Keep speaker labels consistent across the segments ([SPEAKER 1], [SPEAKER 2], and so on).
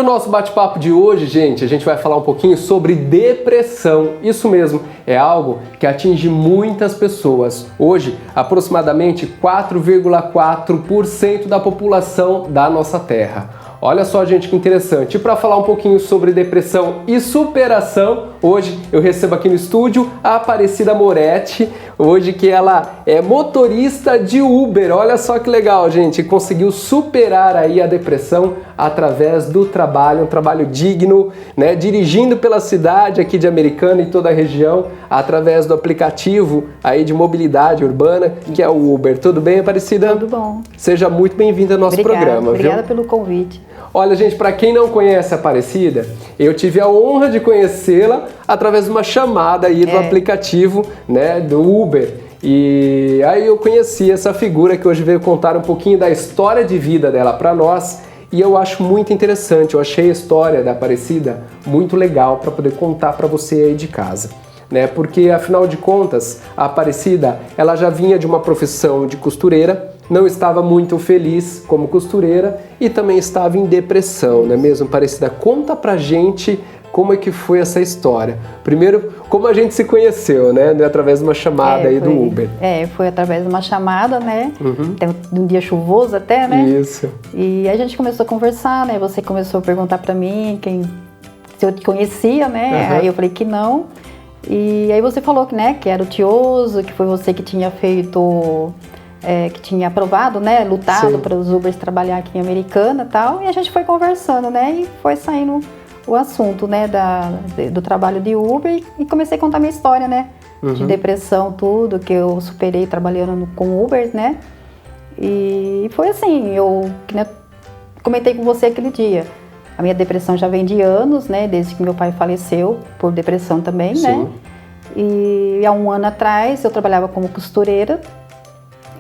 [SPEAKER 1] o nosso bate-papo de hoje, gente, a gente vai falar um pouquinho sobre depressão. Isso mesmo, é algo que atinge muitas pessoas. Hoje, aproximadamente 4,4% da população da nossa Terra. Olha só, gente, que interessante. E para falar um pouquinho sobre depressão e superação, hoje eu recebo aqui no estúdio a Aparecida Moretti, hoje que ela é motorista de Uber. Olha só que legal, gente, conseguiu superar aí a depressão através do trabalho, um trabalho digno, né, dirigindo pela cidade aqui de Americana e toda a região, através do aplicativo aí de mobilidade urbana, que é o Uber. Tudo bem, Aparecida?
[SPEAKER 2] Tudo bom.
[SPEAKER 1] Seja muito bem-vinda ao nosso programa.
[SPEAKER 2] Obrigada pelo convite.
[SPEAKER 1] Olha, gente, para quem não conhece a Aparecida, eu tive a honra de conhecê-la através de uma chamada aí do aplicativo, né, do Uber. E aí eu conheci essa figura que hoje veio contar um pouquinho da história de vida dela para nós. E eu acho muito interessante, eu achei a história da Aparecida muito legal para poder contar para você aí de casa. Né? Porque, afinal de contas, a Aparecida, ela já vinha de uma profissão de costureira, não estava muito feliz como costureira e também estava em depressão, não é mesmo, Aparecida? Conta pra gente como é que foi essa história. Primeiro, como a gente se conheceu, né? Através de uma chamada aí do Uber.
[SPEAKER 2] Foi através de uma chamada, né? De um dia chuvoso até, né?
[SPEAKER 1] Isso.
[SPEAKER 2] E a gente começou a conversar, né? Você começou a perguntar pra mim se eu te conhecia, né? Aí eu falei que não. E aí você falou que, né, que era o Tioso, que foi você que tinha feito, que tinha aprovado, né, lutado para os Ubers trabalhar aqui em Americana e tal. E a gente foi conversando, né, e foi saindo o assunto, né, do trabalho de Uber e comecei a contar minha história, né, de depressão, tudo que eu superei trabalhando com Uber, né. E foi assim, que eu comentei com você aquele dia. A minha depressão já vem de anos, né? Desde que meu pai faleceu, por depressão também, né? E há um ano atrás eu trabalhava como costureira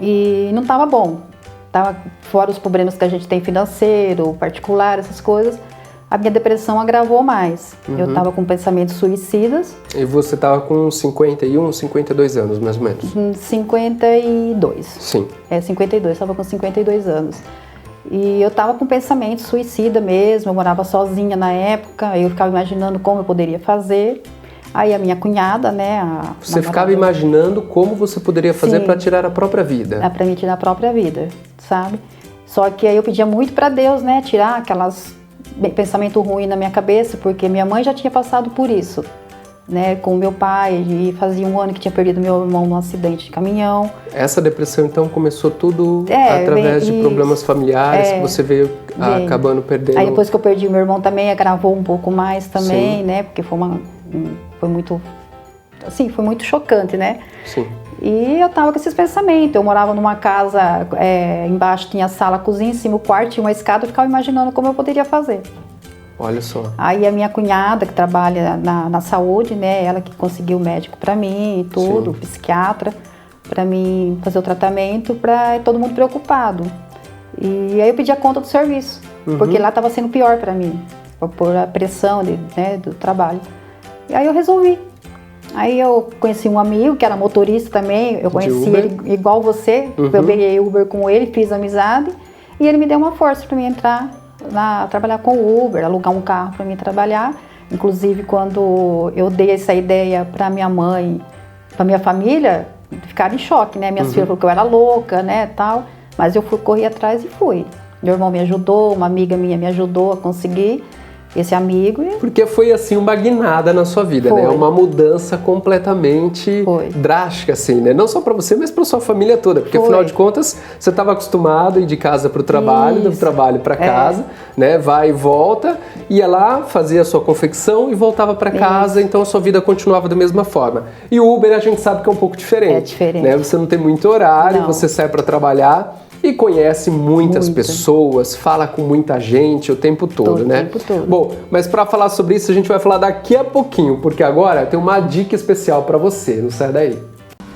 [SPEAKER 2] e não estava bom. Tava fora os problemas que a gente tem financeiro, particular, essas coisas. A minha depressão agravou mais. Eu estava com pensamentos suicidas.
[SPEAKER 1] E você estava com 51, 52 anos, mais ou menos?
[SPEAKER 2] 52.
[SPEAKER 1] Sim.
[SPEAKER 2] 52, estava com 52 anos. E eu tava com pensamento suicida mesmo, eu morava sozinha na época, eu ficava imaginando como eu poderia fazer. Aí a minha cunhada, né...
[SPEAKER 1] Você ficava imaginando como você poderia fazer para tirar a própria vida?
[SPEAKER 2] Para me tirar a própria vida, sabe? Só que aí eu pedia muito para Deus, né, tirar aquelas pensamento ruim na minha cabeça, porque minha mãe já tinha passado por isso, né, com o meu pai, e fazia um ano que tinha perdido meu irmão num acidente de caminhão.
[SPEAKER 1] Essa depressão então começou tudo através de problemas familiares que você veio acabando perdendo. Aí
[SPEAKER 2] depois que eu perdi meu irmão também agravou um pouco mais também, né, porque foi muito, assim, foi muito chocante, né.
[SPEAKER 1] Sim.
[SPEAKER 2] E eu tava com esses pensamentos, eu morava numa casa, embaixo tinha a sala, a cozinha, em cima o quarto, tinha uma escada, eu ficava imaginando como eu poderia fazer.
[SPEAKER 1] Olha só.
[SPEAKER 2] Aí a minha cunhada, que trabalha na saúde, né, ela que conseguiu médico para mim e tudo, psiquiatra, para mim fazer o tratamento, para todo mundo preocupado. E aí eu pedi a conta do serviço, porque lá estava sendo pior para mim, por a pressão do trabalho. E aí eu resolvi. Aí eu conheci um amigo que era motorista também, eu conheci ele igual você, eu peguei Uber com ele, fiz amizade, e ele me deu uma força para mim entrar trabalhar com o Uber, alugar um carro para mim trabalhar. Inclusive, quando eu dei essa ideia para minha mãe, para minha família, ficaram em choque, né? Minhas filhas falaram que eu era louca, né, tal. Mas eu corri atrás e fui. Meu irmão me ajudou, uma amiga minha me ajudou a conseguir esse amigo.
[SPEAKER 1] Porque foi assim uma guinada na sua vida, né? Uma mudança completamente drástica, assim, né? Não só para você, mas para sua família toda. Porque afinal de contas, você estava acostumado a ir de casa para o trabalho, do trabalho para casa, né? Vai e volta, ia lá, fazia a sua confecção e voltava para casa, então a sua vida continuava da mesma forma. E o Uber a gente sabe que é um pouco diferente.
[SPEAKER 2] É diferente.
[SPEAKER 1] Né? Você não tem muito horário, você sai para trabalhar e conhece muitas pessoas, fala com muita gente o tempo todo, né?
[SPEAKER 2] O tempo todo.
[SPEAKER 1] Bom, mas para falar sobre isso a gente vai falar daqui a pouquinho, porque agora tem uma dica especial para você, não sai daí.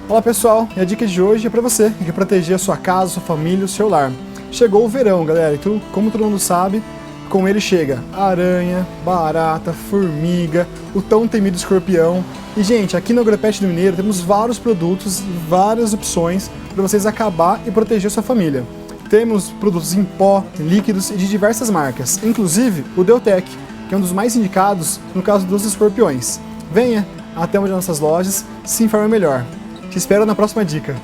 [SPEAKER 3] Olá pessoal, e a dica de hoje é para você que quer proteger a sua casa, sua família, o seu lar. Chegou o verão, galera, e como todo mundo sabe, com ele chega aranha, barata, formiga, o tão temido escorpião. E gente, aqui no Agropet do Mineiro temos vários produtos, várias opções para vocês acabar e proteger sua família. Temos produtos em pó, líquidos e de diversas marcas, inclusive o Deutec, que é um dos mais indicados no caso dos escorpiões. Venha até uma de nossas lojas, se informe melhor. Te espero na próxima dica.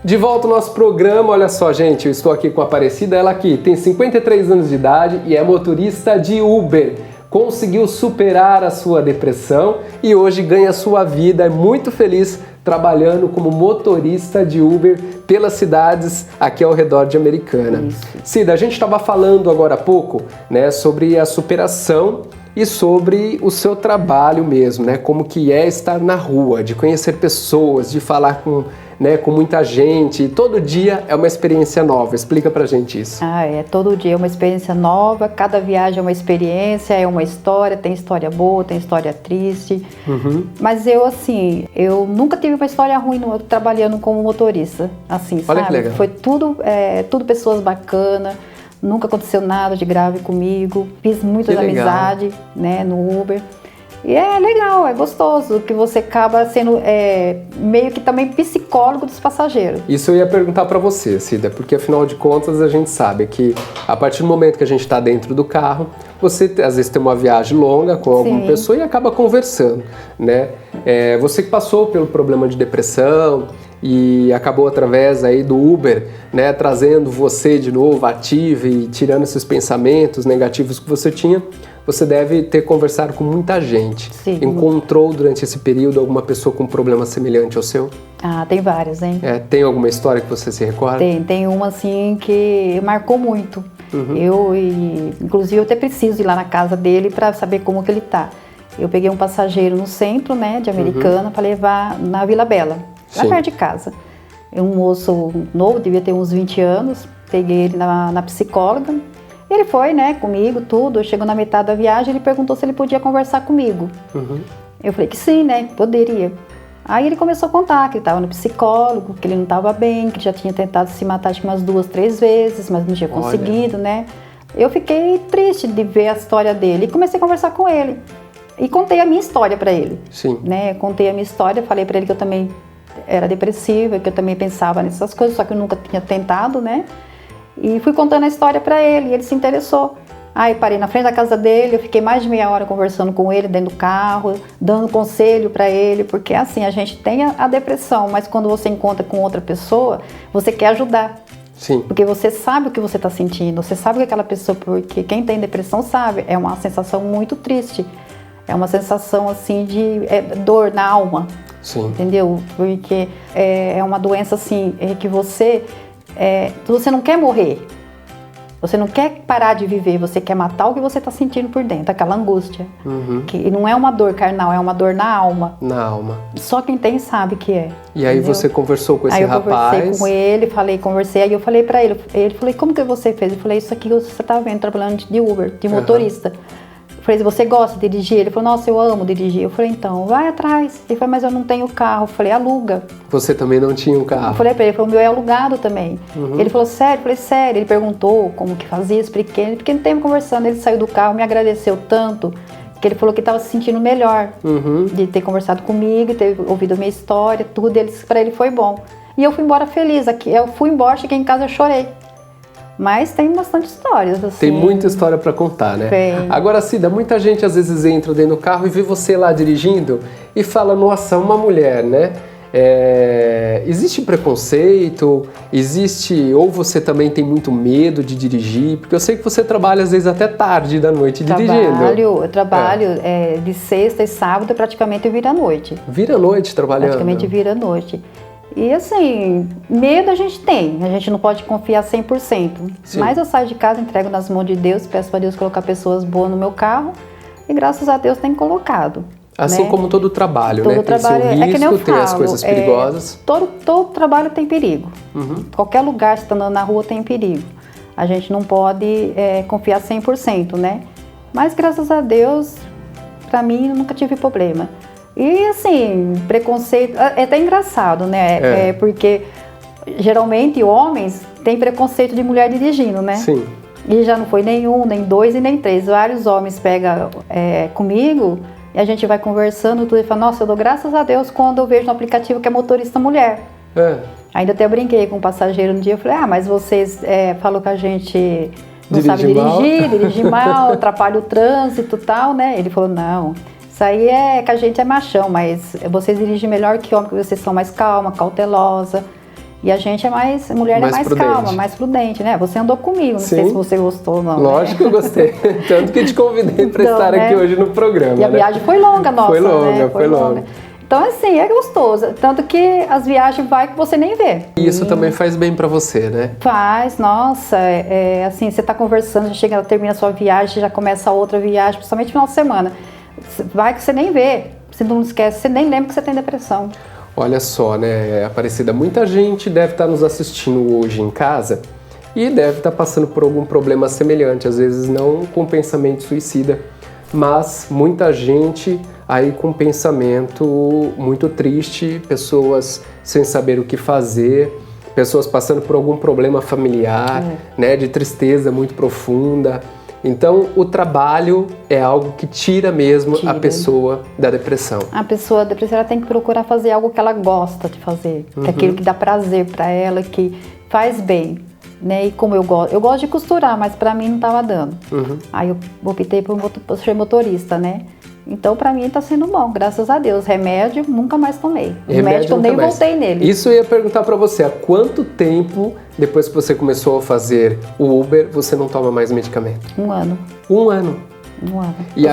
[SPEAKER 1] De volta ao nosso programa, olha só, gente, eu estou aqui com a Aparecida, ela aqui tem 53 anos de idade e é motorista de Uber. Conseguiu superar a sua depressão e hoje ganha sua vida, é muito feliz trabalhando como motorista de Uber pelas cidades aqui ao redor de Americana.
[SPEAKER 2] Isso.
[SPEAKER 1] Cida, a gente estava falando agora há pouco, né, sobre a superação e sobre o seu trabalho mesmo, né, como que é estar na rua, de conhecer pessoas, de falar com muita gente, todo dia é uma experiência nova. Explica pra gente isso.
[SPEAKER 2] Todo dia é uma experiência nova, cada viagem é uma experiência, é uma história, tem história boa, tem história triste. Mas eu nunca tive uma história ruim trabalhando como motorista, assim,
[SPEAKER 1] Olha
[SPEAKER 2] sabe?
[SPEAKER 1] que legal.
[SPEAKER 2] Foi tudo pessoas bacanas, nunca aconteceu nada de grave comigo, fiz muitas amizades, né, no Uber. E é legal, é gostoso, que você acaba sendo meio que também psicólogo dos passageiros.
[SPEAKER 1] Isso eu ia perguntar pra você, Cida, porque afinal de contas a gente sabe que a partir do momento que a gente está dentro do carro, você às vezes tem uma viagem longa com alguma pessoa e acaba conversando, né? Você que passou pelo problema de depressão e acabou através aí do Uber, né, trazendo você de novo ativo e tirando esses pensamentos negativos que você tinha, você deve ter conversado com muita gente.
[SPEAKER 2] Sim.
[SPEAKER 1] Encontrou durante esse período alguma pessoa com um problema semelhante ao seu?
[SPEAKER 2] Tem várias, hein?
[SPEAKER 1] Tem alguma história que você se recorda?
[SPEAKER 2] Tem uma assim que marcou muito. Inclusive eu até preciso ir lá na casa dele para saber como que ele tá. Eu peguei um passageiro no centro, né, de Americana, para levar na Vila Bela, lá perto de casa. Um moço novo, devia ter uns 20 anos, peguei ele na psicóloga. Ele foi, né, comigo, tudo. Chegou na metade da viagem, ele perguntou se ele podia conversar comigo. Eu falei que sim, né, poderia. Aí ele começou a contar que ele estava no psicólogo, que ele não estava bem, que já tinha tentado se matar acho que umas 2, 3 vezes, mas não tinha conseguido, né. Eu fiquei triste de ver a história dele e comecei a conversar com ele. E contei a minha história para ele.
[SPEAKER 1] Sim.
[SPEAKER 2] Né, contei a minha história, falei para ele que eu também era depressiva, que eu também pensava nessas coisas, só que eu nunca tinha tentado, né. E fui contando a história para ele e ele se interessou. Aí parei na frente da casa dele, eu fiquei mais de meia hora conversando com ele dentro do carro, dando conselho para ele, porque assim, a gente tem a depressão, mas quando você encontra com outra pessoa, você quer ajudar.
[SPEAKER 1] Sim.
[SPEAKER 2] Porque você sabe o que você está sentindo, você sabe que aquela pessoa, porque quem tem depressão sabe, é uma sensação muito triste, é uma sensação assim de dor na alma.
[SPEAKER 1] Sim.
[SPEAKER 2] Entendeu? Porque é uma doença assim, que você não quer morrer, você não quer parar de viver, você quer matar o que você está sentindo por dentro, aquela angústia. Que não é uma dor carnal, é uma dor na alma.
[SPEAKER 1] Na alma.
[SPEAKER 2] Só quem tem sabe que é.
[SPEAKER 1] E aí
[SPEAKER 2] entendeu?
[SPEAKER 1] você conversou com esse rapaz?
[SPEAKER 2] Aí eu conversei com ele, conversei, aí eu falei pra ele, falei, como que você fez? Eu falei, isso aqui você tá vendo, trabalhando de Uber, de motorista. Eu falei, você gosta de dirigir? Ele falou, nossa, eu amo dirigir. Eu falei, então, vai atrás. Ele falou, mas eu não tenho carro. Eu falei, aluga.
[SPEAKER 1] Você também não tinha um carro?
[SPEAKER 2] Eu falei pra ele, o meu é alugado também. Ele falou, sério? Eu falei, sério. Ele perguntou como que fazia, expliquei. Porque no tempo conversando, ele saiu do carro, me agradeceu tanto, que ele falou que estava se sentindo melhor de ter conversado comigo, ter ouvido a minha história, tudo. Pra ele foi bom. E eu fui embora feliz. Eu fui embora, cheguei em casa, eu chorei. Mas tem bastante histórias, assim.
[SPEAKER 1] Tem muita história para contar, né?
[SPEAKER 2] Tem.
[SPEAKER 1] Agora, Cida, muita gente às vezes entra dentro do carro e vê você lá dirigindo e fala, nossa, uma mulher, né? Existe preconceito? Existe... Ou você também tem muito medo de dirigir? Porque eu sei que você trabalha às vezes até tarde da noite dirigindo.
[SPEAKER 2] Eu trabalho de sexta e sábado, praticamente eu viro à noite.
[SPEAKER 1] Vira à noite trabalhando?
[SPEAKER 2] Praticamente vira à noite. E assim, medo a gente tem, a gente não pode confiar 100%.
[SPEAKER 1] Sim.
[SPEAKER 2] Mas eu saio de casa, entrego nas mãos de Deus, peço para Deus colocar pessoas boas no meu carro e graças a Deus tem colocado.
[SPEAKER 1] Assim, né? Como todo trabalho,
[SPEAKER 2] todo
[SPEAKER 1] né?
[SPEAKER 2] trabalho,
[SPEAKER 1] tem seu risco,
[SPEAKER 2] que nem eu
[SPEAKER 1] tem
[SPEAKER 2] falo,
[SPEAKER 1] as coisas perigosas.
[SPEAKER 2] Todo trabalho tem perigo. Qualquer lugar, se está andando na rua, tem perigo. A gente não pode confiar 100%, né? Mas graças a Deus, para mim, eu nunca tive problema. E assim, preconceito, é até engraçado, né? Porque geralmente homens têm preconceito de mulher dirigindo, né?
[SPEAKER 1] Sim.
[SPEAKER 2] E já não foi nem 1, nem 2 e nem 3. Vários homens pegam comigo e a gente vai conversando tudo e fala, nossa, eu dou graças a Deus quando eu vejo no aplicativo que é motorista mulher. Ainda até brinquei com um passageiro um dia, eu falei, mas vocês falam que a gente não sabe dirigir mal, atrapalha o trânsito e tal, né? Ele falou, não, isso aí é que a gente é machão, mas vocês dirigem melhor que homem, porque vocês são mais calma, cautelosa. E a gente é mais, mulher é mais calma, mais prudente, né? Você andou comigo, não sei se você gostou ou não.
[SPEAKER 1] Lógico que eu gostei, tanto que te convidei para estar aqui hoje no programa.
[SPEAKER 2] E a viagem foi longa, nossa,
[SPEAKER 1] foi longa, foi longa.
[SPEAKER 2] Então, assim, é gostoso. Tanto que as viagens vai que você nem vê.
[SPEAKER 1] E isso também faz bem pra você, né?
[SPEAKER 2] Faz, nossa. Assim, você tá conversando, já chega, termina a sua viagem, já começa a outra viagem, principalmente no final de semana. Vai que você nem vê. Você não esquece, você nem lembra que você tem depressão.
[SPEAKER 1] Olha só, né, Aparecida, muita gente deve estar nos assistindo hoje em casa e deve estar passando por algum problema semelhante, às vezes não com pensamento suicida, mas muita gente aí com pensamento muito triste, pessoas sem saber o que fazer, pessoas passando por algum problema familiar, né, de tristeza muito profunda. Então, o trabalho é algo que tira mesmo a pessoa da depressão.
[SPEAKER 2] A pessoa da depressão ela tem que procurar fazer algo que ela gosta de fazer, que é aquilo que dá prazer para ela, que faz bem, né? E como eu gosto de costurar, mas para mim não estava dando. Aí eu optei por ser motorista, né? Então, para mim, está sendo bom, graças a Deus. Remédio, nunca mais tomei. Remédio, eu nem voltei nele.
[SPEAKER 1] Isso eu ia perguntar para você, há quanto tempo, depois que você começou a fazer o Uber, você não toma mais medicamento?
[SPEAKER 2] 1 ano.
[SPEAKER 1] 1 ano?
[SPEAKER 2] 1 ano.
[SPEAKER 1] E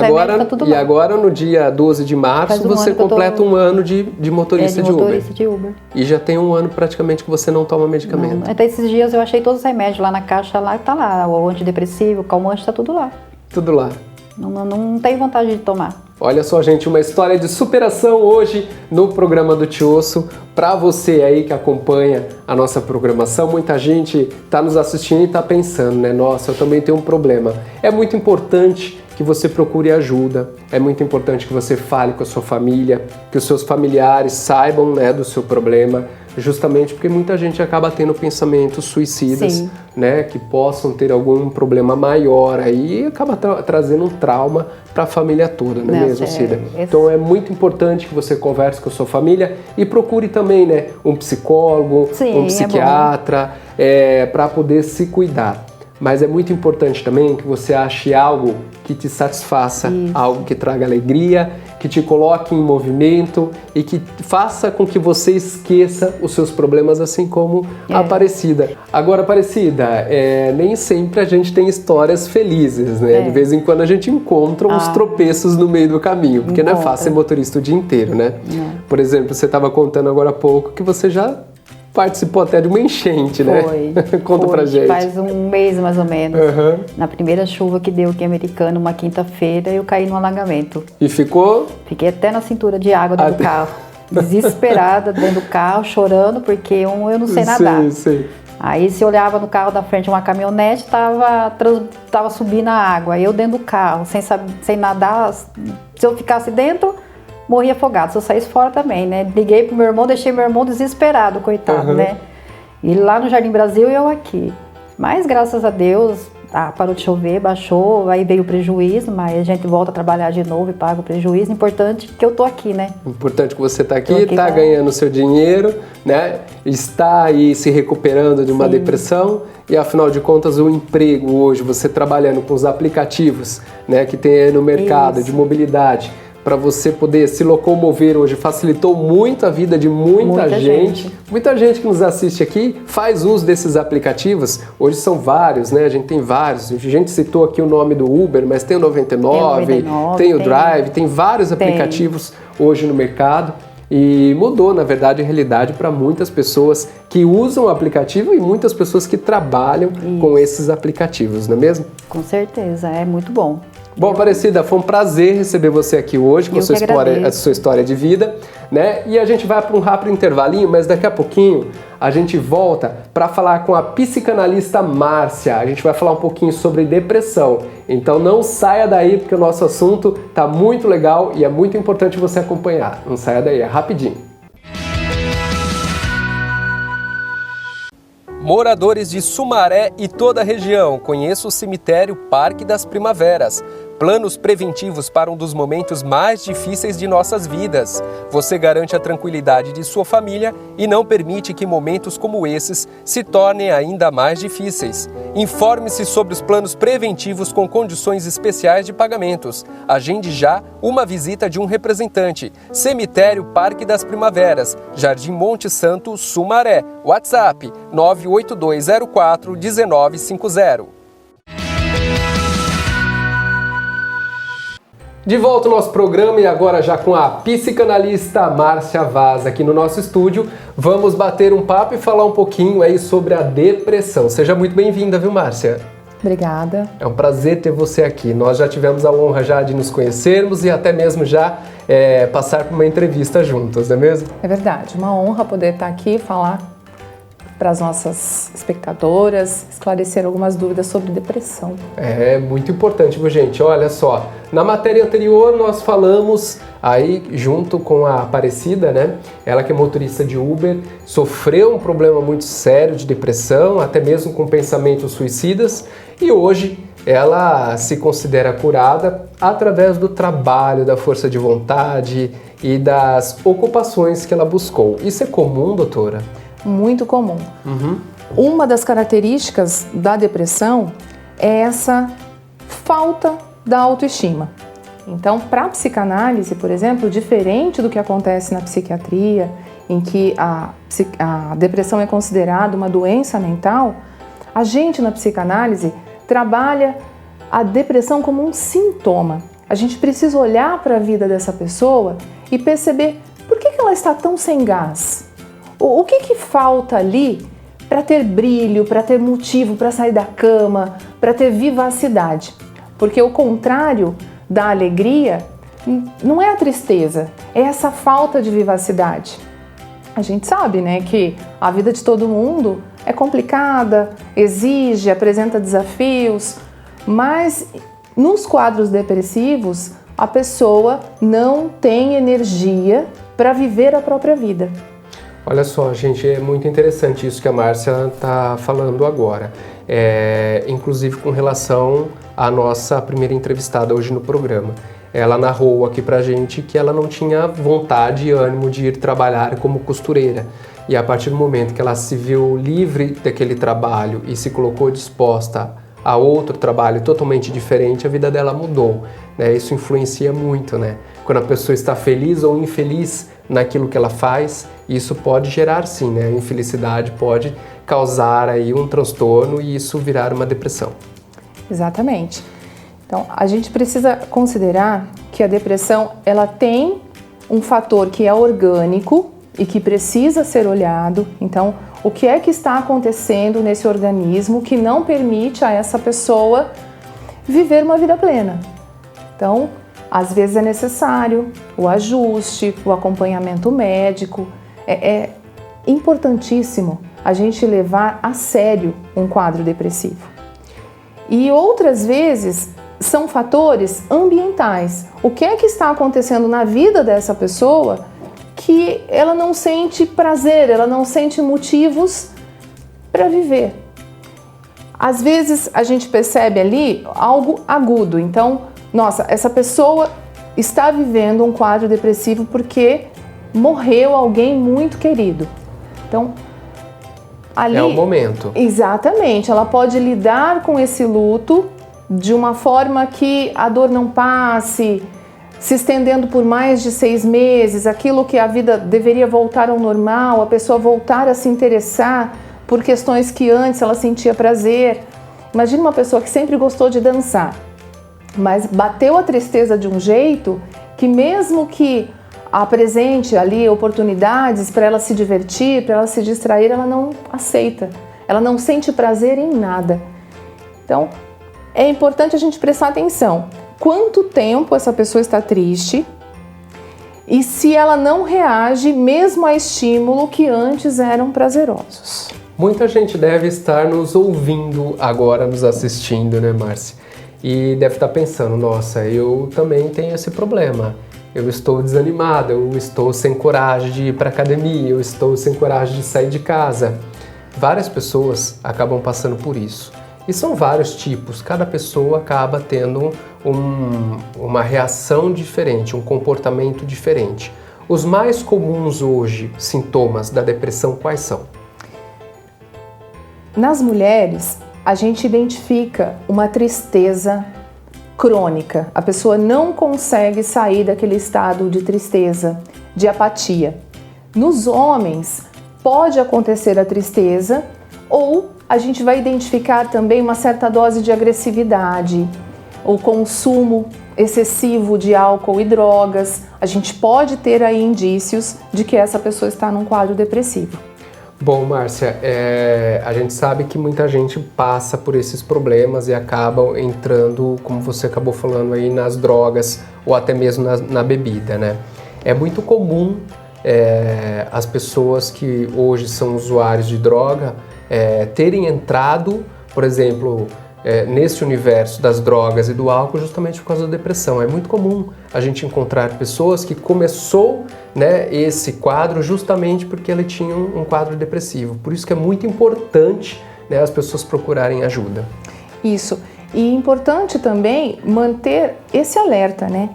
[SPEAKER 1] agora, no dia 12 de março, você completa 1 ano de motorista de Uber.
[SPEAKER 2] motorista de Uber.
[SPEAKER 1] E já tem 1 ano praticamente que você não toma medicamento.
[SPEAKER 2] Não. Até esses dias eu achei todos os remédios lá na caixa, lá tá lá. O antidepressivo, o calmante, tá tudo lá.
[SPEAKER 1] Tudo lá.
[SPEAKER 2] Não tenho vontade de tomar.
[SPEAKER 1] Olha só, gente, uma história de superação hoje no programa do Tiosso. Para você aí que acompanha a nossa programação, muita gente está nos assistindo e está pensando, né? Nossa, eu também tenho um problema. É muito importante que você procure ajuda, é muito importante que você fale com a sua família, que os seus familiares saibam, né, do seu problema, justamente porque muita gente acaba tendo pensamentos suicidas, né, que possam ter algum problema maior aí e acaba trazendo um trauma para a família toda, não é mesmo, Cida? Então é muito importante que você converse com a sua família e procure também, né, um psicólogo, um psiquiatra, para poder se cuidar. Mas é muito importante também que você ache algo que te satisfaça, algo que traga alegria, que te coloque em movimento e que faça com que você esqueça os seus problemas, assim como a Aparecida. Agora, Aparecida, nem sempre a gente tem histórias felizes, né? De vez em quando a gente encontra uns tropeços no meio do caminho, porque não é fácil ser motorista o dia inteiro, né? Por exemplo, você estava contando agora há pouco que você já participou até de uma enchente, né? Conta pra gente.
[SPEAKER 2] Faz 1 mês mais ou menos. Na primeira chuva que deu aqui em Americana, uma quinta-feira, eu caí num alagamento.
[SPEAKER 1] E ficou?
[SPEAKER 2] Fiquei até na cintura de água dentro do carro. Desesperada dentro do carro, chorando, porque eu não sei nadar. Aí se olhava no carro da frente uma caminhonete, tava subindo a água. Aí eu dentro do carro, sem nadar, se eu ficasse dentro, morria afogado. Se eu saísse fora também, né? Liguei pro meu irmão, deixei meu irmão desesperado, coitado, né? E lá no Jardim Brasil e eu aqui. Mas graças a Deus, parou de chover, baixou, aí veio o prejuízo, mas a gente volta a trabalhar de novo e paga o prejuízo. Importante que eu tô aqui, né? Importante que você tá aqui, tá ganhando seu dinheiro, né? Está aí se recuperando de uma depressão e afinal de contas o emprego hoje, você trabalhando com os aplicativos, né, que tem aí no mercado de mobilidade, para você poder se locomover hoje, facilitou muito a vida de muita gente. Muita gente que nos assiste aqui faz uso desses aplicativos. Hoje são vários, né? A gente tem vários. A gente citou aqui o nome do Uber, mas tem o 99, tem o Drive, tem vários aplicativos hoje no mercado. E mudou, na verdade, a realidade para muitas pessoas que usam o aplicativo e muitas pessoas que trabalham com esses aplicativos, não é mesmo? Com certeza, é muito bom. Bom, Aparecida, foi um prazer receber você aqui hoje com a sua história de vida, né? E a gente vai para um rápido intervalinho, mas daqui a pouquinho a gente volta para falar com a psicanalista Márcia. A gente vai falar um pouquinho sobre depressão. Então não saia daí, porque o nosso assunto tá muito legal e é muito importante você acompanhar. Não saia daí, é rapidinho.
[SPEAKER 1] Moradores de Sumaré e toda a região, conheça o cemitério Parque das Primaveras. Planos preventivos para um dos momentos mais difíceis de nossas vidas. Você garante a tranquilidade de sua família e não permite que momentos como esses se tornem ainda mais difíceis. Informe-se sobre os planos preventivos com condições especiais de pagamentos. Agende já uma visita de um representante. Cemitério Parque das Primaveras, Jardim Monte Santo, Sumaré. WhatsApp 98204-1950. De volta ao nosso programa e agora já com a psicanalista Márcia Vaz aqui no nosso estúdio. Vamos bater um papo e falar um pouquinho aí sobre a depressão. Seja muito bem-vinda, viu, Márcia?
[SPEAKER 4] Obrigada.
[SPEAKER 1] É um prazer ter você aqui. Nós já tivemos a honra já de nos conhecermos e até mesmo já passar por uma entrevista juntos, não é mesmo?
[SPEAKER 4] É verdade, uma honra poder estar aqui e falar para as nossas espectadoras, esclarecer algumas dúvidas sobre depressão.
[SPEAKER 1] É muito importante, viu, gente? Olha só, na matéria anterior nós falamos aí junto com a Aparecida, né? Ela que é motorista de Uber, sofreu um problema muito sério de depressão, até mesmo com pensamentos suicidas, e hoje ela se considera curada através do trabalho, da força de vontade e das ocupações que ela buscou. Isso é comum, doutora?
[SPEAKER 4] Muito comum. Uma das características da depressão é essa falta da autoestima. Então, para a psicanálise, por exemplo, diferente do que acontece na psiquiatria, em que a depressão é considerada uma doença mental, a gente na psicanálise trabalha a depressão como um sintoma. A gente precisa olhar para a vida dessa pessoa e perceber por que ela está tão sem gás. O que falta ali para ter brilho, para ter motivo para sair da cama, para ter vivacidade? Porque o contrário da alegria não é a tristeza, é essa falta de vivacidade. A gente sabe, né, que a vida de todo mundo é complicada, exige, apresenta desafios, mas nos quadros depressivos a pessoa não tem energia para viver a própria vida.
[SPEAKER 1] Olha só, gente, é muito interessante isso que a Márcia está falando agora. Inclusive com relação à nossa primeira entrevistada hoje no programa. Ela narrou aqui pra gente que ela não tinha vontade e ânimo de ir trabalhar como costureira. E a partir do momento que ela se viu livre daquele trabalho e se colocou disposta a outro trabalho totalmente diferente, a vida dela mudou, né? Isso influencia muito, né? Quando a pessoa está feliz ou infeliz naquilo que ela faz, isso pode gerar sim, né? A infelicidade pode causar aí um transtorno e isso virar uma depressão.
[SPEAKER 4] Exatamente. Então, a gente precisa considerar que a depressão, ela tem um fator que é orgânico e que precisa ser olhado. Então, o que é que está acontecendo nesse organismo que não permite a essa pessoa viver uma vida plena? Então, às vezes é necessário o ajuste, o acompanhamento médico. É importantíssimo a gente levar a sério um quadro depressivo. E outras vezes são fatores ambientais. O que é que está acontecendo na vida dessa pessoa que ela não sente prazer, ela não sente motivos para viver? Às vezes a gente percebe ali algo agudo. Então, nossa, essa pessoa está vivendo um quadro depressivo porque morreu alguém muito querido. Então, ali,
[SPEAKER 1] é o momento.
[SPEAKER 4] Exatamente. Ela pode lidar com esse luto de uma forma que a dor não passe, se estendendo por mais de 6 meses, aquilo que a vida deveria voltar ao normal, a pessoa voltar a se interessar por questões que antes ela sentia prazer. Imagina uma pessoa que sempre gostou de dançar, mas bateu a tristeza de um jeito que mesmo que apresente ali oportunidades para ela se divertir, para ela se distrair, ela não aceita, ela não sente prazer em nada. Então, é importante a gente prestar atenção. Quanto tempo essa pessoa está triste e se ela não reage mesmo a estímulo que antes eram prazerosos.
[SPEAKER 1] Muita gente deve estar nos ouvindo agora, nos assistindo, né, Márcia? E deve estar pensando, nossa, eu também tenho esse problema. Eu estou desanimada, eu estou sem coragem de ir para a academia, eu estou sem coragem de sair de casa. várias pessoas acabam passando por isso. E são vários tipos, cada pessoa acaba tendo uma reação diferente, um comportamento diferente. Os mais comuns hoje, sintomas da depressão, quais são?
[SPEAKER 4] Nas mulheres, a gente identifica uma tristeza crônica. A pessoa não consegue sair daquele estado de tristeza, de apatia. Nos homens, pode acontecer a tristeza ou a gente vai identificar também uma certa dose de agressividade, o consumo excessivo de álcool e drogas. A gente pode ter aí indícios de que essa pessoa está num quadro depressivo.
[SPEAKER 1] Bom, Márcia, a gente sabe que muita gente passa por esses problemas e acaba entrando, como você acabou falando aí, nas drogas ou até mesmo na bebida, né? É muito comum as pessoas que hoje são usuários de droga terem entrado, por exemplo, nesse universo das drogas e do álcool justamente por causa da depressão. É muito comum a gente encontrar pessoas que começou, né, esse quadro justamente porque ele tinha um quadro depressivo. Por isso que é muito importante, né, as pessoas procurarem ajuda.
[SPEAKER 4] Isso. E importante também manter esse alerta, né?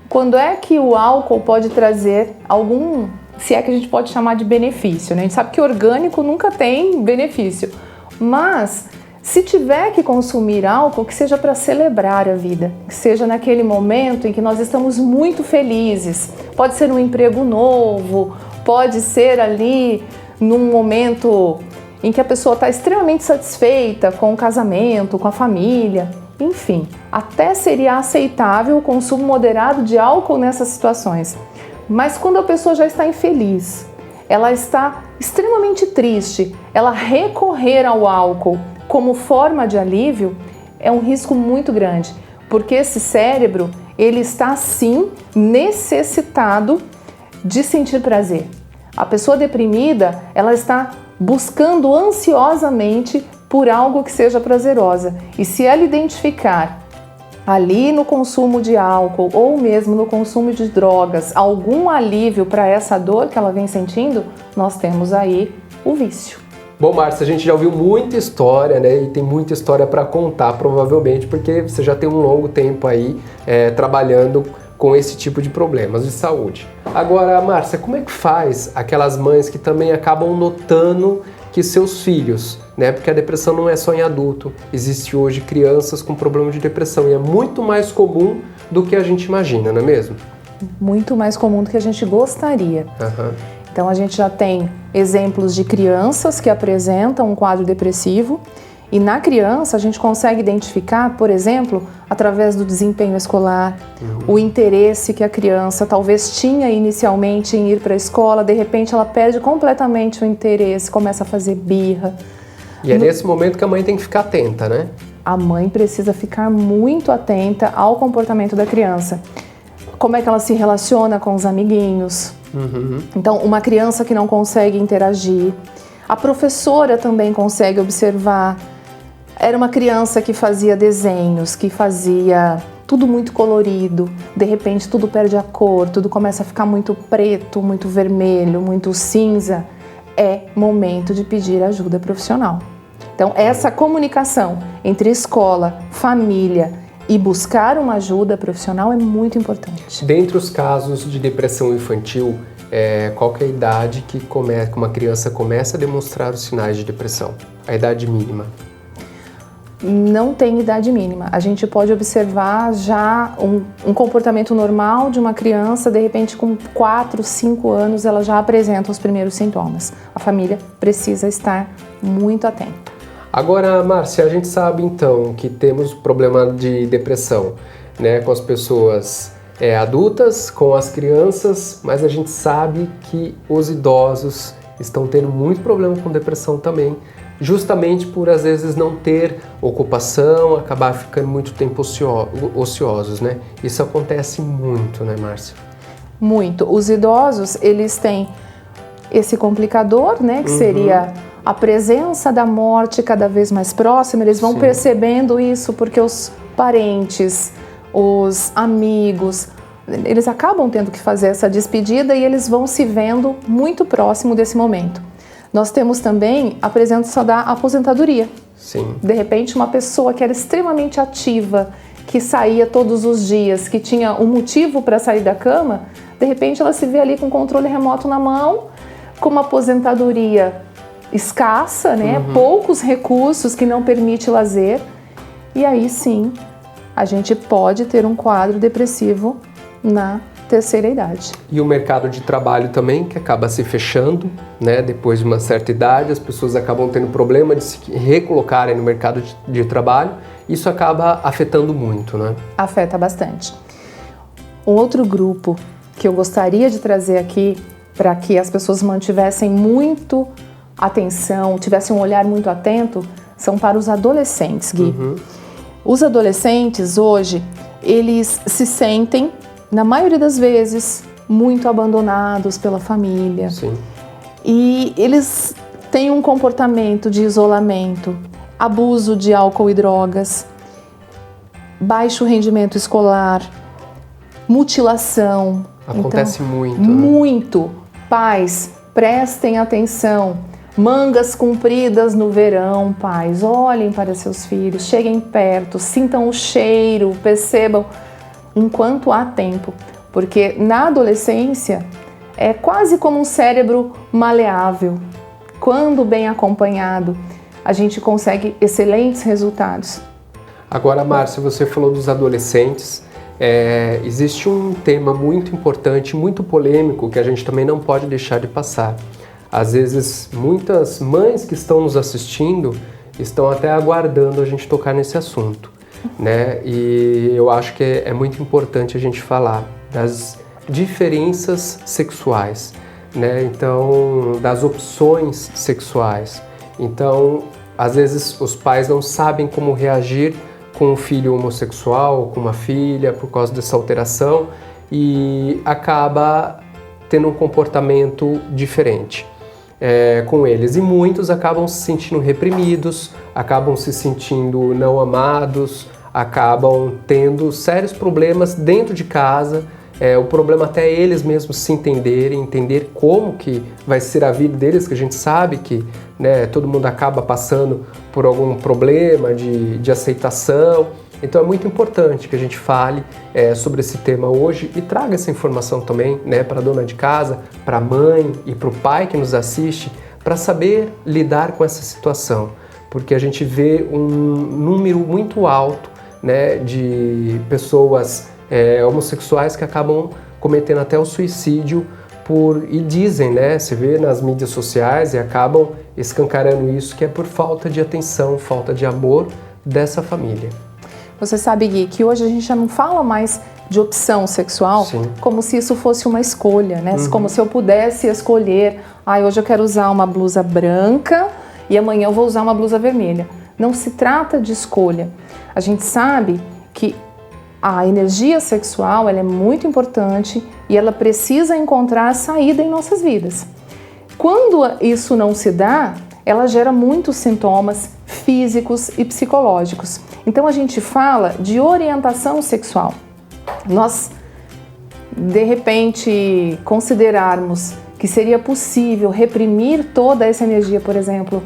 [SPEAKER 4] Quando é que o álcool pode trazer algum, se é que a gente pode chamar de benefício, né? A gente sabe que orgânico nunca tem benefício, mas se tiver que consumir álcool, que seja para celebrar a vida, que seja naquele momento em que nós estamos muito felizes. Pode ser um emprego novo, pode ser ali num momento em que a pessoa está extremamente satisfeita com o casamento, com a família. Enfim, até seria aceitável o consumo moderado de álcool nessas situações. Mas quando a pessoa já está infeliz, ela está extremamente triste, ela recorrer ao álcool como forma de alívio é um risco muito grande, porque esse cérebro, ele está sim necessitado de sentir prazer. A pessoa deprimida, ela está buscando ansiosamente por algo que seja prazerosa. E se ela identificar ali no consumo de álcool ou mesmo no consumo de drogas algum alívio para essa dor que ela vem sentindo, nós temos aí o vício.
[SPEAKER 1] Bom, Márcia, a gente já ouviu muita história, né? E tem muita história para contar, provavelmente, porque você já tem um longo tempo aí trabalhando com esse tipo de problemas de saúde. Agora, Márcia, como é que faz aquelas mães que também acabam notando que seus filhos, né? Porque a depressão não é só em adulto, existe hoje crianças com problema de depressão e é muito mais comum do que a gente imagina, não é mesmo?
[SPEAKER 4] Muito mais comum do que a gente gostaria.
[SPEAKER 1] Uhum.
[SPEAKER 4] Então a gente já tem exemplos de crianças que apresentam um quadro depressivo e na criança a gente consegue identificar, por exemplo, através do desempenho escolar, o interesse que a criança talvez tinha inicialmente em ir para a escola, de repente ela perde completamente o interesse, começa a fazer birra.
[SPEAKER 1] E é nesse momento que a mãe tem que ficar atenta, né?
[SPEAKER 4] A mãe precisa ficar muito atenta ao comportamento da criança. Como é que ela se relaciona com os amiguinhos. Então, uma criança que não consegue interagir. A professora também consegue observar. Era uma criança que fazia desenhos, que fazia tudo muito colorido. De repente, tudo perde a cor, tudo começa a ficar muito preto, muito vermelho, muito cinza. É momento de pedir ajuda profissional. Então, essa comunicação entre escola, família e buscar uma ajuda profissional é muito importante.
[SPEAKER 1] Dentre os casos de depressão infantil, qual que é a idade que uma criança começa a demonstrar os sinais de depressão? A idade mínima?
[SPEAKER 4] Não tem idade mínima. A gente pode observar já um comportamento normal de uma criança, de repente com 4, 5 anos ela já apresenta os primeiros sintomas. A família precisa estar muito atenta.
[SPEAKER 1] Agora, Márcia, a gente sabe então que temos problema de depressão, né, com as pessoas adultas, com as crianças, mas a gente sabe que os idosos estão tendo muito problema com depressão também, justamente por às vezes não ter ocupação, acabar ficando muito tempo ociosos, né? Isso acontece muito, né, Márcia?
[SPEAKER 4] Muito. Os idosos, eles têm esse complicador, né, que seria a presença da morte cada vez mais próxima. Eles vão percebendo isso porque os parentes, os amigos, eles acabam tendo que fazer essa despedida e eles vão se vendo muito próximo desse momento. Nós temos também a presença da aposentadoria.
[SPEAKER 1] Sim.
[SPEAKER 4] De repente, uma pessoa que era extremamente ativa, que saía todos os dias, que tinha um motivo para sair da cama, de repente ela se vê ali com o controle remoto na mão, com uma aposentadoria escassa, né? Poucos recursos que não permite lazer, e aí sim a gente pode ter um quadro depressivo na terceira idade.
[SPEAKER 1] E o mercado de trabalho também, que acaba se fechando, né? Depois de uma certa idade, as pessoas acabam tendo problema de se recolocarem no mercado de trabalho. Isso acaba afetando muito, né?
[SPEAKER 4] Afeta bastante. Um outro grupo que eu gostaria de trazer aqui para que as pessoas mantivessem muito atenção, tivessem um olhar muito atento, são para os adolescentes, Gui. Os adolescentes hoje, eles se sentem, na maioria das vezes, muito abandonados pela família.
[SPEAKER 1] Sim.
[SPEAKER 4] E eles têm um comportamento de isolamento, abuso de álcool e drogas, baixo rendimento escolar, mutilação.
[SPEAKER 1] Acontece muito.
[SPEAKER 4] Muito. Pais, prestem atenção. Mangas compridas no verão, pais, olhem para seus filhos, cheguem perto, sintam o cheiro, percebam enquanto há tempo. Porque na adolescência é quase como um cérebro maleável. Quando bem acompanhado, a gente consegue excelentes resultados.
[SPEAKER 1] Agora, Márcia, você falou dos adolescentes. Existe um tema muito importante, muito polêmico, que a gente também não pode deixar de passar. Às vezes, muitas mães que estão nos assistindo estão até aguardando a gente tocar nesse assunto, né? E eu acho que é muito importante a gente falar das diferenças sexuais, né? Então, das opções sexuais. Então, às vezes, os pais não sabem como reagir com um filho homossexual, com uma filha, por causa dessa alteração, e acaba tendo um comportamento diferente com eles. E muitos acabam se sentindo reprimidos, acabam se sentindo não amados, acabam tendo sérios problemas dentro de casa. O problema até é eles mesmos se entenderem, entender como que vai ser a vida deles, que a gente sabe que, né, todo mundo acaba passando por algum problema de aceitação. Então é muito importante que a gente fale sobre esse tema hoje e traga essa informação também, né, para a dona de casa, para a mãe e para o pai que nos assiste, para saber lidar com essa situação. Porque a gente vê um número muito alto, né, de pessoas homossexuais que acabam cometendo até o suicídio e dizem, né, se vê nas mídias sociais e acabam escancarando isso, que é por falta de atenção, falta de amor dessa família.
[SPEAKER 4] Você sabe, Gui, que hoje a gente já não fala mais de opção sexual.
[SPEAKER 1] Sim.
[SPEAKER 4] Como se isso fosse uma escolha, né? Como se eu pudesse escolher, hoje eu quero usar uma blusa branca e amanhã eu vou usar uma blusa vermelha. Não se trata de escolha. A gente sabe que a energia sexual ela é muito importante e ela precisa encontrar saída em nossas vidas. Quando isso não se dá, ela gera muitos sintomas físicos e psicológicos. Então a gente fala de orientação sexual. Nós, de repente, considerarmos que seria possível reprimir toda essa energia, por exemplo,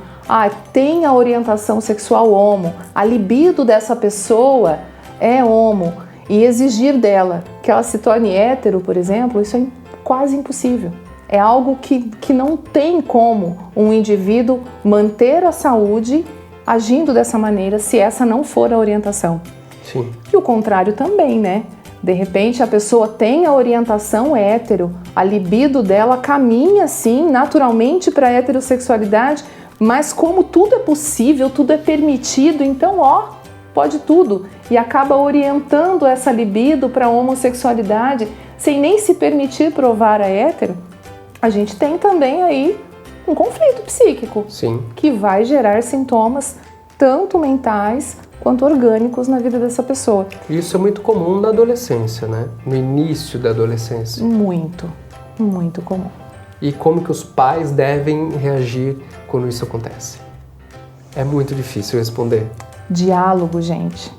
[SPEAKER 4] tem a orientação sexual homo, a libido dessa pessoa é homo, e exigir dela que ela se torne hétero, por exemplo, isso é quase impossível. É algo que não tem como um indivíduo manter a saúde agindo dessa maneira se essa não for a orientação.
[SPEAKER 1] Sim.
[SPEAKER 4] E o contrário também, né? De repente a pessoa tem a orientação hétero, a libido dela caminha sim naturalmente para a heterossexualidade, mas como tudo é possível, tudo é permitido, então pode tudo, e acaba orientando essa libido para a homossexualidade sem nem se permitir provar a hétero. A gente tem também aí um conflito psíquico.
[SPEAKER 1] Sim.
[SPEAKER 4] Que vai gerar sintomas tanto mentais quanto orgânicos na vida dessa pessoa.
[SPEAKER 1] Isso é muito comum na adolescência, né? No início da adolescência.
[SPEAKER 4] Muito, muito comum.
[SPEAKER 1] E como que os pais devem reagir quando isso acontece? É muito difícil responder.
[SPEAKER 4] Diálogo, gente.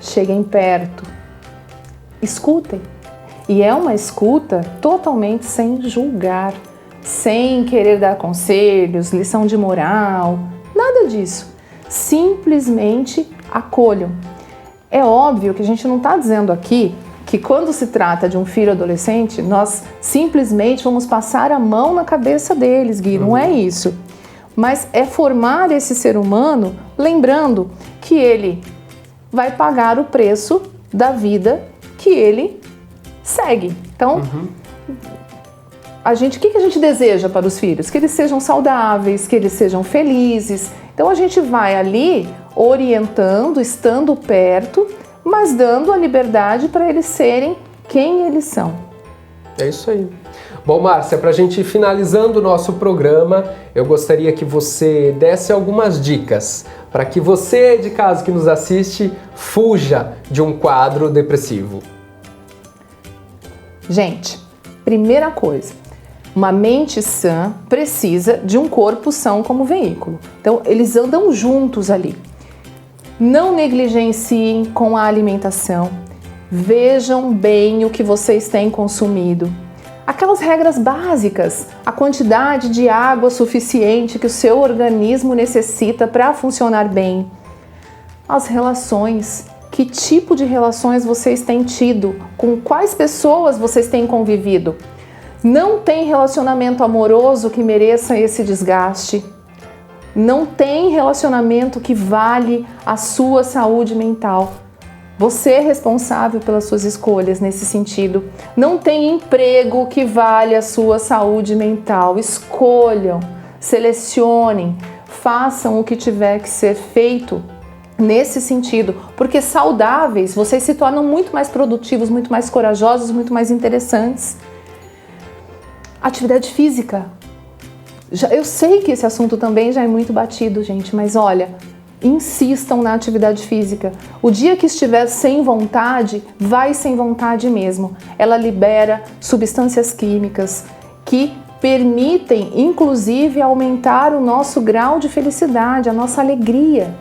[SPEAKER 4] Cheguem perto. Escutem. E é uma escuta totalmente sem julgar, sem querer dar conselhos, lição de moral, nada disso. Simplesmente acolham. É óbvio que a gente não está dizendo aqui que quando se trata de um filho adolescente, nós simplesmente vamos passar a mão na cabeça deles, Gui, não é isso. Mas é formar esse ser humano lembrando que ele vai pagar o preço da vida que ele segue. Então, o que a gente deseja para os filhos? Que eles sejam saudáveis, que eles sejam felizes. Então a gente vai ali orientando, estando perto, mas dando a liberdade para eles serem quem eles são.
[SPEAKER 1] É isso aí. Bom, Márcia, para a gente ir finalizando o nosso programa, eu gostaria que você desse algumas dicas para que você de casa que nos assiste fuja de um quadro depressivo.
[SPEAKER 4] Gente, primeira coisa, uma mente sã precisa de um corpo são como veículo. Então, eles andam juntos ali. Não negligenciem com a alimentação. Vejam bem o que vocês têm consumido. Aquelas regras básicas, a quantidade de água suficiente que o seu organismo necessita para funcionar bem. As relações, que tipo de relações vocês têm tido? Com quais pessoas vocês têm convivido? Não tem relacionamento amoroso que mereça esse desgaste. Não tem relacionamento que vale a sua saúde mental. Você é responsável pelas suas escolhas nesse sentido. Não tem emprego que vale a sua saúde mental. Escolham, selecionem, façam o que tiver que ser feito nesse sentido, porque saudáveis vocês se tornam muito mais produtivos, muito mais corajosos, muito mais interessantes. Atividade física. Eu sei que esse assunto também já é muito batido, gente, mas olha, insistam na atividade física. O dia que estiver sem vontade, vai sem vontade mesmo. Ela libera substâncias químicas que permitem, inclusive, aumentar o nosso grau de felicidade, a nossa alegria.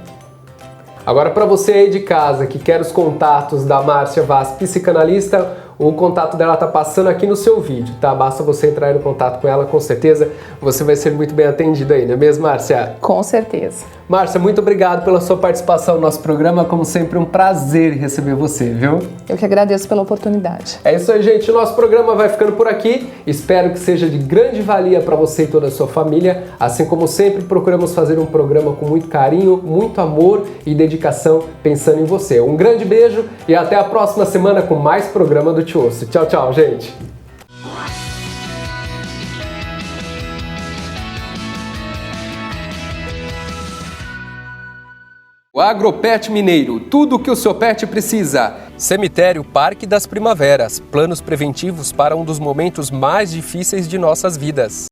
[SPEAKER 1] Agora, para você aí de casa que quer os contatos da Márcia Vaz, psicanalista, o contato dela tá passando aqui no seu vídeo, tá? Basta você entrar em contato com ela, com certeza você vai ser muito bem atendido aí, não é mesmo, Márcia?
[SPEAKER 4] Com certeza.
[SPEAKER 1] Márcia, muito obrigado pela sua participação no nosso programa, como sempre um prazer receber você, viu?
[SPEAKER 4] Eu que agradeço pela oportunidade.
[SPEAKER 1] É isso aí, gente, o nosso programa vai ficando por aqui, espero que seja de grande valia para você e toda a sua família, assim como sempre procuramos fazer um programa com muito carinho, muito amor e dedicação pensando em você. Um grande beijo e até a próxima semana com mais programa do Te Ouço. Tchau, tchau, gente! O Agropet Mineiro, tudo o que o seu pet precisa. Cemitério Parque das Primaveras, planos preventivos para um dos momentos mais difíceis de nossas vidas.